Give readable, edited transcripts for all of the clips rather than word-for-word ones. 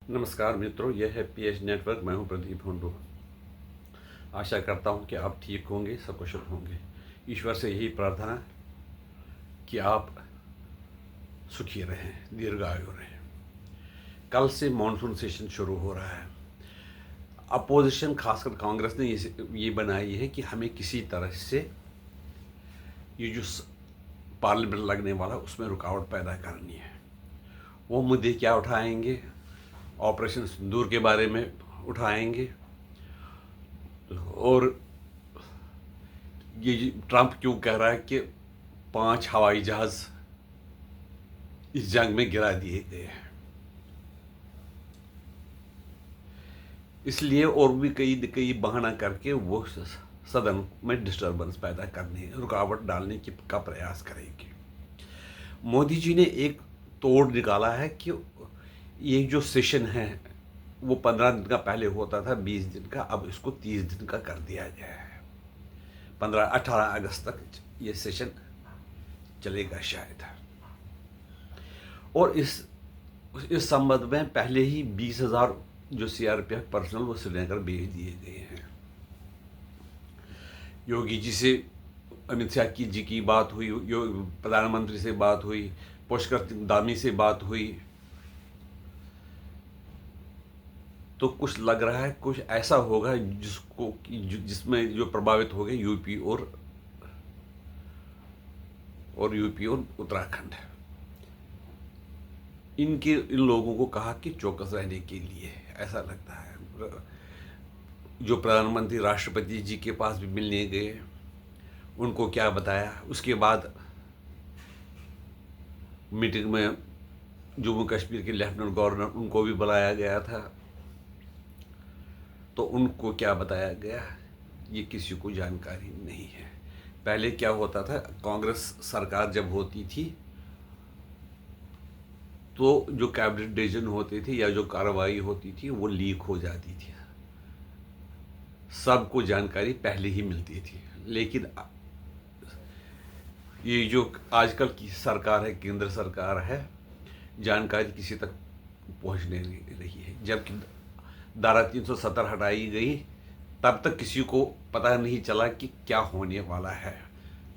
नमस्कार मित्रों, यह है पीएच नेटवर्क। मैं हूं प्रदीप हुंडू। आशा करता हूं कि आप ठीक होंगे, सकुशल होंगे। ईश्वर से यही प्रार्थना कि आप सुखी रहें, दीर्घायु रहें। कल से मॉनसून सेशन शुरू हो रहा है। अपोजिशन, खासकर कांग्रेस ने ये बनाई है कि हमें किसी तरह से ये जो पार्लियामेंट लगने वाला उसमें रुकावट पैदा करनी है। वो मुद्दे क्या उठाएंगे? ऑपरेशन सिंदूर के बारे में उठाएंगे, और ये ट्रंप क्यों कह रहा है कि 5 हवाई जहाज इस जंग में गिरा दिए गए हैं। इसलिए और भी कई कई बहाना करके वो सदन में डिस्टर्बेंस पैदा करने, रुकावट डालने का प्रयास करेंगे। मोदी जी ने एक तोड़ निकाला है कि ये जो सेशन है वो 15 दिन का पहले होता था, 20 दिन का, अब इसको 30 दिन का कर दिया गया है। 18 अगस्त तक ये सेशन चलेगा शायद। और इस संबंध में पहले ही 20,000 जो सीआरपीएफ पर्सनल वो श्रीनगर भेज दिए गए हैं। योगी जी से, अमित शाह जी की बात हुई, प्रधानमंत्री से बात हुई, पुष्कर धामी से बात हुई, तो कुछ लग रहा है कुछ ऐसा होगा जिसमें जो प्रभावित हो गए यूपी और उत्तराखंड। इन लोगों को कहा कि चौकस रहने के लिए, ऐसा लगता है। जो प्रधानमंत्री राष्ट्रपति जी के पास भी मिलने गए, उनको क्या बताया। उसके बाद मीटिंग में जम्मू कश्मीर के लेफ्टिनेंट गवर्नर, उनको भी बुलाया गया था, तो उनको क्या बताया गया ये किसी को जानकारी नहीं है। पहले क्या होता था, कांग्रेस सरकार जब होती थी तो जो कैबिनेट डिसीजन होते थे या जो कार्रवाई होती थी वो लीक हो जाती थी, सबको जानकारी पहले ही मिलती थी। लेकिन ये जो आजकल की सरकार है, केंद्र सरकार है, जानकारी किसी तक पहुंच नहीं रही है। जबकि धारा 370 हटाई गई, तब तक किसी को पता नहीं चला कि क्या होने वाला है।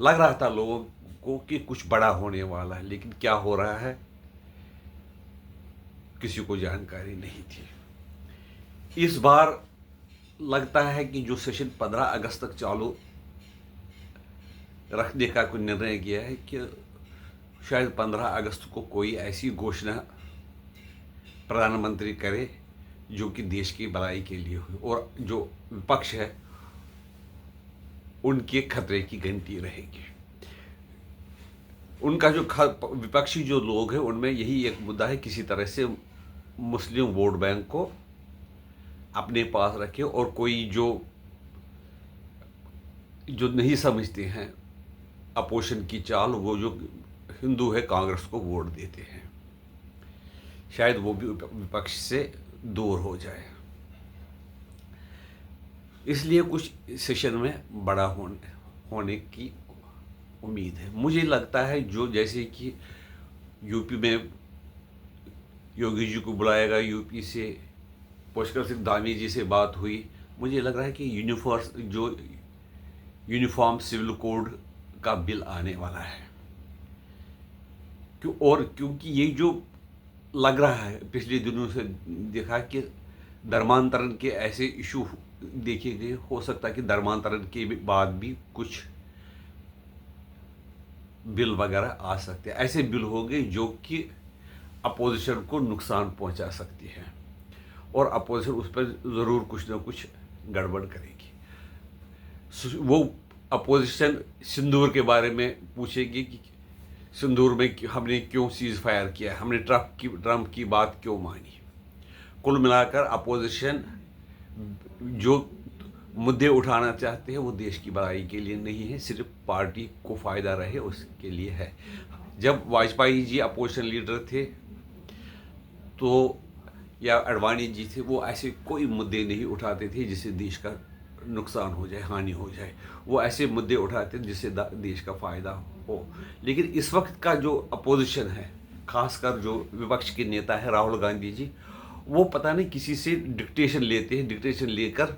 लग रहा था लोगों को कि कुछ बड़ा होने वाला है, लेकिन क्या हो रहा है किसी को जानकारी नहीं थी। इस बार लगता है कि जो सेशन 15 अगस्त तक चालू रखने का कोई निर्णय किया है कि शायद 15 अगस्त को कोई ऐसी घोषणा प्रधानमंत्री करे जो कि देश की भलाई के लिए हुई, और जो विपक्ष है उनके खतरे की घंटी रहेगी। उनका जो विपक्षी जो लोग हैं उनमें यही एक मुद्दा है, किसी तरह से मुस्लिम वोट बैंक को अपने पास रखे, और कोई जो नहीं समझते हैं अपोजिशन की चाल, वो जो हिंदू है कांग्रेस को वोट देते हैं, शायद वो भी विपक्ष से दूर हो जाए। इसलिए कुछ सेशन में बड़ा होने की उम्मीद है। मुझे लगता है जो जैसे कि यूपी में योगी जी को बुलाया गया, यूपी से पुष्कर सिंह धामी जी से बात हुई, मुझे लग रहा है कि यूनिफॉर्म सिविल कोड का बिल आने वाला है। क्योंकि ये जो लग रहा है, पिछले दिनों से देखा कि धर्मांतरण के ऐसे इशू देखे गए, हो सकता है कि धर्मांतरण के बाद भी कुछ बिल वगैरह आ सकते हैं। ऐसे बिल होंगे जो कि अपोजिशन को नुकसान पहुंचा सकती है, और अपोजिशन उस पर ज़रूर कुछ ना कुछ गड़बड़ करेगी। वो अपोजिशन सिंदूर के बारे में पूछेगी कि सिंदूर में हमने क्यों सीज फायर किया, हमने ट्रंप की बात क्यों मानी। कुल मिलाकर अपोजिशन जो मुद्दे उठाना चाहते हैं वो देश की भलाई के लिए नहीं है, सिर्फ पार्टी को फ़ायदा रहे उसके लिए है। जब वाजपेयी जी अपोजिशन लीडर थे तो, या अडवाणी जी थे, वो ऐसे कोई मुद्दे नहीं उठाते थे जिससे देश का नुकसान हो जाए, हानि हो जाए। वो ऐसे मुद्दे उठाते हैं जिससे देश का फ़ायदा हो। लेकिन इस वक्त का जो अपोजिशन है, खासकर जो विपक्ष के नेता है राहुल गांधी जी, वो पता नहीं किसी से डिक्टेशन लेते हैं, डिक्टेशन लेकर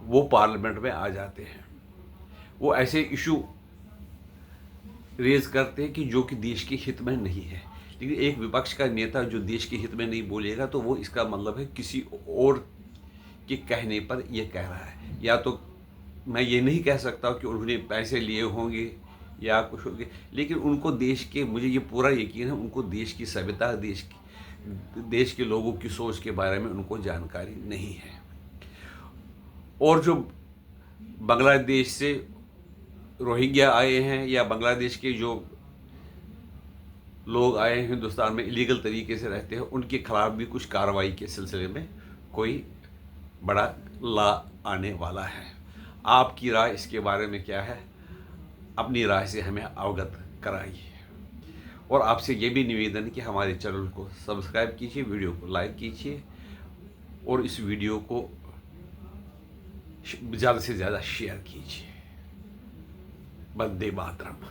वो पार्लियामेंट में आ जाते हैं। वो ऐसे इशू रेज करते हैं कि जो कि देश के हित में नहीं है। लेकिन एक विपक्ष का नेता जो देश के हित में नहीं बोलेगा तो वो इसका मतलब है किसी और के कहने पर ये कह रहा है। या तो मैं ये नहीं कह सकता कि उन्होंने पैसे लिए होंगे या कुछ होंगे, लेकिन उनको देश के, मुझे ये पूरा यकीन है, उनको देश की सभ्यता, देश के लोगों की सोच के बारे में उनको जानकारी नहीं है। और जो बांग्लादेश से रोहिंग्या आए हैं या बांग्लादेश के जो लोग आए हैं हिंदुस्तान में इलीगल तरीके से रहते हैं, उनके खिलाफ भी कुछ कार्रवाई के सिलसिले में कोई बड़ा ला आने वाला है। आपकी राय इसके बारे में क्या है? अपनी राय से हमें अवगत कराइए। और आपसे ये भी निवेदन है कि हमारे चैनल को सब्सक्राइब कीजिए, वीडियो को लाइक कीजिए और इस वीडियो को ज़्यादा से ज़्यादा शेयर कीजिए। वंदे मातरम।